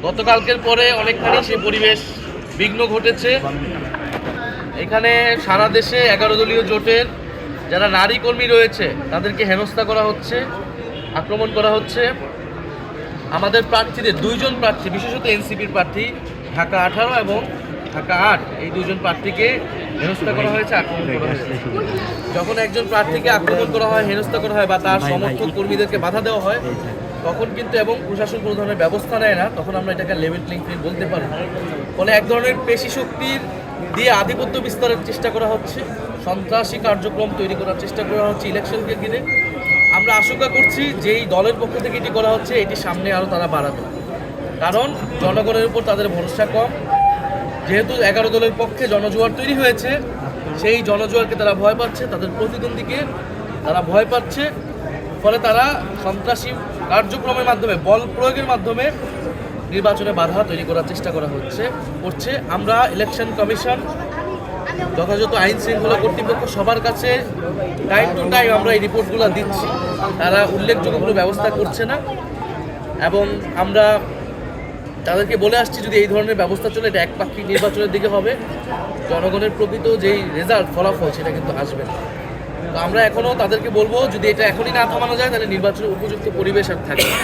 গতকালকের পরে অনেকখানি সেই পরিবেশ বিঘ্ন ঘটেছে। এখানে সারা দেশে 11 দলীয় জোটের যারা নারী কর্মী রয়েছে তাদেরকে হেনস্থা করা হচ্ছে, আক্রমণ করা হচ্ছে। আমাদের প্রার্থীদের 2 জন প্রার্থী, বিশেষত এনসিপির প্রার্থী ঢাকা 18 এবং ঢাকা 8, এই 2 জন প্রার্থীকে হেনস্থা করা হয়েছে, আক্রমণ করা হয়েছে। যখন একজন প্রার্থীকে আক্রমণ করা হয়, হেনস্থা করা হয় বা তার সমর্থক কর্মীদেরকে বাধা দেওয়া হয়, তখন কিন্তু এবং প্রশাসন কোনো ধরনের ব্যবস্থা নেয় না, তখন আমরা এটাকে লেভেল প্লেইং ফিল্ড বলতে পারি। ফলে এক ধরনের পেশি শক্তির দিয়ে আধিপত্য বিস্তারের চেষ্টা করা হচ্ছে, সন্ত্রাসী কার্যক্রম তৈরি করার চেষ্টা করা হচ্ছে ইলেকশনকে ঘিরে। আমরা আশঙ্কা করছি যে এই দলের পক্ষ থেকে এটি করা হচ্ছে, এটি সামনে আরও তারা বাড়াবে, কারণ জনগণের উপর তাদের ভরসা কম। যেহেতু 11 দলের পক্ষে জনজোয়ার তৈরি হয়েছে, সেই জনজোয়ারকে তারা ভয় পাচ্ছে, তাদের প্রতিদ্বন্দ্বীকে তারা ভয় পাচ্ছে। ফলে তারা সন্ত্রাসী কার্যক্রমের মাধ্যমে, বল প্রয়োগের মাধ্যমে নির্বাচনে বাধা তৈরি করার চেষ্টা করছে। আমরা ইলেকশন কমিশন, যথাযথ আইন শৃঙ্খলা কর্তৃপক্ষ সবার কাছে টাইম টু টাইম আমরা এই রিপোর্টগুলো দিচ্ছি, তারা উল্লেখযোগ্য কোনো ব্যবস্থা করছে না। এবং আমরা তাদেরকে বলে আসছি, যদি এই ধরনের ব্যবস্থা চলে, এটা একপাক্ষিক নির্বাচনের দিকে হবে, জনগণের প্রকৃত যেই রেজাল্ট, ফলাফল, সেটা কিন্তু আসবে না। তো আমরা এখনও তাদেরকে বলবো, যদি এটা এখনই না থামানো যায় তাহলে নির্বাচনের উপযুক্ত পরিবেশ আর থাকে না।